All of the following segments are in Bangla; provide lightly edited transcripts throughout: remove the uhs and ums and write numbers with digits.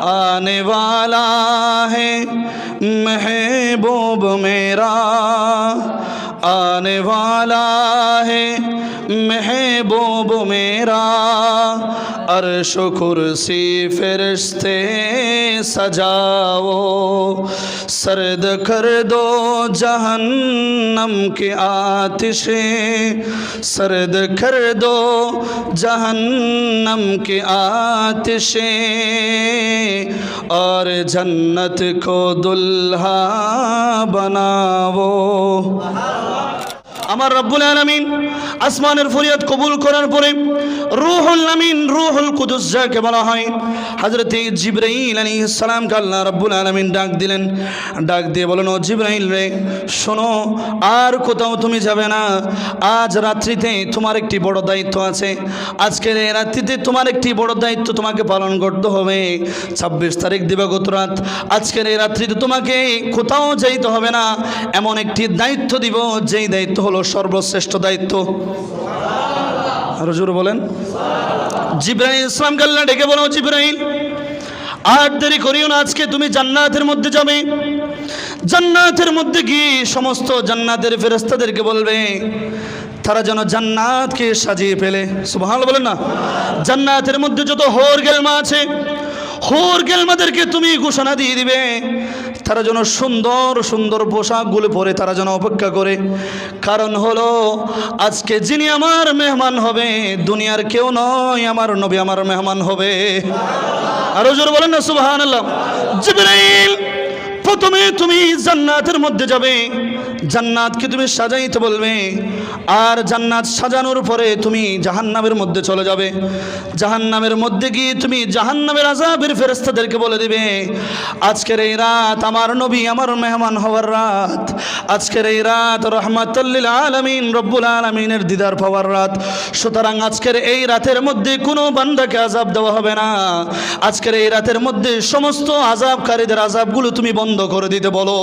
आने वाला है महबूब मेरा, आने वाला है महबूब मेरा। अर्श कुर्सी फरिश्ते सजाओ, सर्द कर दो जहन्नम की आतिशें, सर्द कर दो जहन्नम की आतिशें, और जन्नत को दुल्हा बनाओ। আমার রব্বুল আলামিন আসমানের ফরিয়াদ কবুল করার পরে রূহুল আমিন রূহুল কুদুস যাকে বলা হয় হযরতে জিবরাইল আলাইহিস সালামকে আল্লাহ রব্বুল আলামিন ডাক দিলেন। ডাক দিয়ে বলেন, ও জিবরাইল রে, শোনো, আর কোথাও তুমি যাবে না। আজ রাত্রিতে তোমার একটি বড় দায়িত্ব আছে। আজকের এই রাত্রিতে তোমার একটি বড় দায়িত্ব তোমাকে পালন করতে হবে। 26 তারিখ দিবাগত রাত, আজকের এই রাত্রিতে তোমাকে কোথাও যাইতে হবে না। এমন একটি দায়িত্ব দিব, যেই দায়িত্ব হলো সর্বশ্রেষ্ঠ দায়িত্ব। আর জোরে বলেন। জিবরাইল ইসলামকে আল্লাহ ডেকে বলো, জিবরাইল আর দেরি করিও না, আজকে তুমি জান্নাতের মধ্যে যাবে। জান্নাতের মধ্যে গিয়ে সমস্ত জান্নাতের ফেরেশতাদেরকে বলবে তারা যেন জান্নাতকে সাজিয়ে ফেলে। সুবহানাল্লাহ বলেন না। জান্নাতের মধ্যে যত হোর গেলমা আছে, হোর গেলমাদেরকে তুমি ঘোষণা দিয়ে দিবে তারা যেন সুন্দর সুন্দর পোশাকগুলো পরে তারা যেন অপেক্ষা করে। কারণ হলো আজকে যিনি আমার মেহমান হবে দুনিয়ার কেউ নয়, আমার নবী আমার মেহমান হবে। আরো জোরে বলেন না সুবহানাল্লাহ। জিবরাইল প্রথমে তুমি জান্নাতের মধ্যে যাবে, জান্নাতকে তুমি সাজাইতে বলবে, আর জান্নাত সাজানোর পরে তুমি জাহান্নামের মধ্যে চলে যাবে। জাহান্নামের মধ্যে গিয়ে তুমি জাহান্নামের আযাবের ফেরেশতাদেরকে বলে দিবে আজকের এই রাত আমার নবী আমার মেহমান হওয়ার রাত। আজকের এই রাত রাহমাতুল লিল আলামিন রব্বুল আলামিনের দিদার পাওয়ার রাত। সুতরাং আজকের এই রাতের মধ্যে কোনো বান্দাকে আযাব দেওয়া হবে না। আজকের এই রাতের মধ্যে সমস্ত আযাবকারীদের আযাবগুলো তুমি বন্ধ করে দিতে বলো।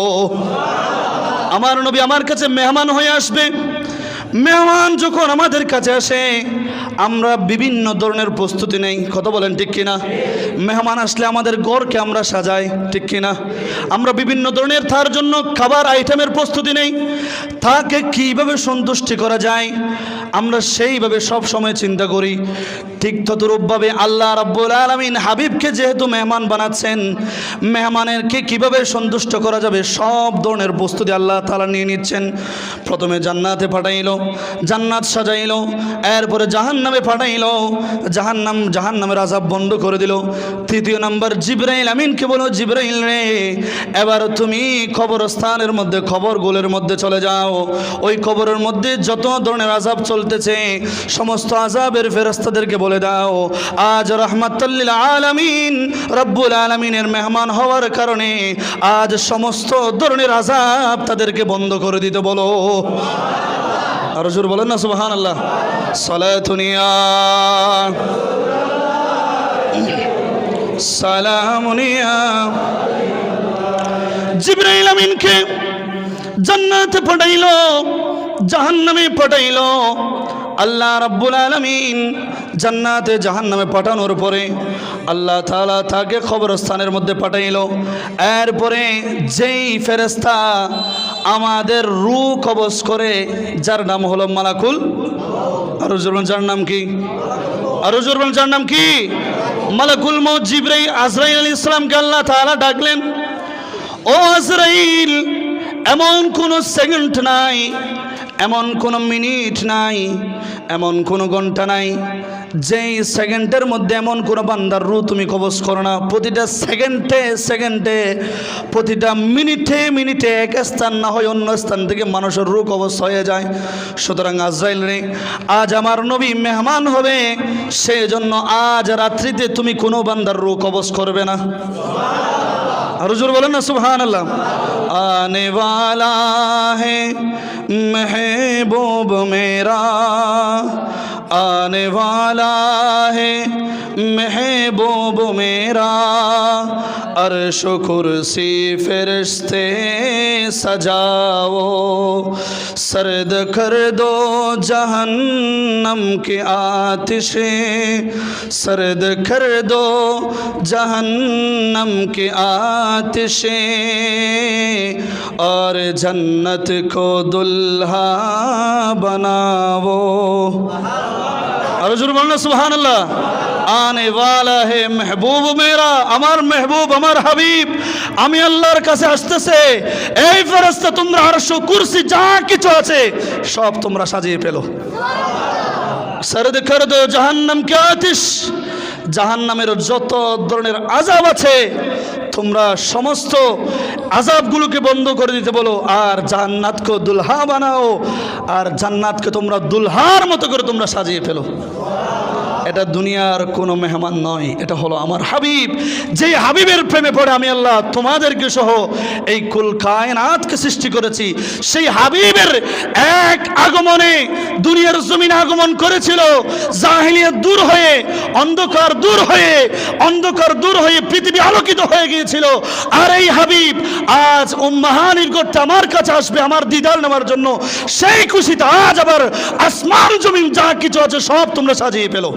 আমার নবী আমার কাছে মেহমান হয়ে আসবে। মেহমান যখন আমাদের কাছে আসে আমরা বিভিন্ন ধরনের প্রস্তুতি নেই। কথা বলেন ঠিক কিনা? মেহমান আসলে আমাদের ঘরকে আমরা সাজাই, ঠিক কিনা? আমরা বিভিন্ন ধরনের তার জন্য খাবার আইটেমের প্রস্তুতি নেই। তাকে কিভাবে সন্তুষ্টি করা যায় আমরা সেইভাবে সব সময় চিন্তা করি। ঠিক ততরূপভাবে আল্লাহ রাব্বুল আলামিন হাবিবকে যেহেতু মেহমান বানাচ্ছেন, মেহমানেরকে কিভাবে সন্তুষ্ট করা যাবে সব ধরনের প্রস্তুতি আল্লাহ তাআলা নিয়ে নিচ্ছেন। প্রথমে জান্নাতে পাঠাইলো, জান্নাত সাজাইলো, এরপরে জাহান্নামে পাঠাইলো, জাহান্নামের আযাব বন্ধ করে দিল। তৃতীয় নাম্বার জিবরাইল আমিনকে বলো, জিবরাইল রে, এবার তুমি কবরস্থানের মধ্যে কবরগুলোর মধ্যে চলে যাও। ওই কবরের মধ্যে যত ধরনের আযাব চলতেছে সমস্ত আযাবের ফেরেশতাদেরকে বলে দাও আজ রাহমাতুল লিল আলামিন রব্বুল আলামিনের মেহমান হওয়ার কারণে আজ সমস্ত ধরনের আযাব তাদেরকে বন্ধ করে দিতে বলো। আর জোর বলেন না সুবহানাল্লাহ। সালাতুনিয়া সালামুনিয়া। জিবরাইল আমিনকে জান্নাতে পাঠাইলো, জাহান্নামে পাঠাইলো। আল্লাহ রাব্বুল আলামিন জান্নাতে জাহান্নামে পাঠানোর পরে আল্লাহ তাআলা তাকে কবরস্থানের মধ্যে পাঠাইলো। এরপরে যেই ফেরেশতা আমাদের রূহ কবজ করে যার নাম হলো মালাকুল, আরো জোরে যার নাম কি? আরো জোরে যার নাম কি? মালাকুল মউত জিবরাইল আজরাইল আলাইহিস সালামকে আল্লাহ তাআলা ডাকলেন, ও আজরাইল, এমন কোনো সেকেন্ড নাই, এমন কোনো মিনিট নাই, এমন কোনো ঘন্টা নাই যেই সেকেন্ডের মধ্যে এমন কোনো বান্দার রূহ তুমি কবজ করো না। প্রতিটা সেকেন্ডে সেকেন্ডে, প্রতিটা মিনিটে মিনিটে এক স্থান না হয় অন্য স্থান থেকে মানুষের রূহ কবজ হয়ে যায়। সুতরাং আজরাইল রে, আজ আমার নবী মেহমান হবে, সেই জন্য আজ রাত্রিতে তুমি কোনো বান্দার রূহ কবজ করবে না। আর হুজুর বলেন না সুবহানাল্লাহ। आने वाला है महबूब मेरा, आने वाला है महबूब मेरा अर्श कुर्सी फरिश्ते सजाओ सर्द कर दो जहन्नम की आतिशें सर्द कर दो जहन्नम की आतिशें और जन्नत को दुल्हा बनाओ। और हुजूर बोलना सुभान अल्लाह। आने वाला है महबूब मेरा, আমার মেহবুব আমার হাবিব আমি আল্লাহর কাছে আসতেছে। এই ফেরেশতা তোমরা আরশ কুরসি যা কিছু আছে সব তোমরা সাজিয়ে ফেলো। সরদ কর দো জাহান্নাম কে আতিশ, জাহান্নামের যত ধরনের আযাব আছে তোমরা সমস্ত আযাবগুলোকে বন্ধ করে দিতে বলো, আর জান্নাতকে দুলহা বানাও, আর জান্নাতকে তোমরা দুলহার মতো করে তোমরা সাজিয়ে ফেলো। এটা দুনিয়ার কোনো মেহমান নয়, এটা হলো আমার হাবিব। যেই হাবিবের প্রেমে পড়ে আমি আল্লাহ তোমাদেরকে সহ এই কুল কায়নাতকে সৃষ্টি করেছি। সেই হাবিবের এক আগমনে দুনিয়ার জমিনে আগমন করেছিল। জাহিলিয়াত দূর হয়ে, অন্ধকার দূর হয়ে, অন্ধকার দূর হয়ে পৃথিবী আলোকিত হয়ে গিয়েছিল। আর এই হাবিব আজ উম্মাহানির করতে আমার কাছে আসবে আমার দিদার নেওয়ার জন্য। সেই খুশিতে আজ আবার আসমান জমিন যা কিছু আছে সব তোমরা সাজিয়ে ফেলো।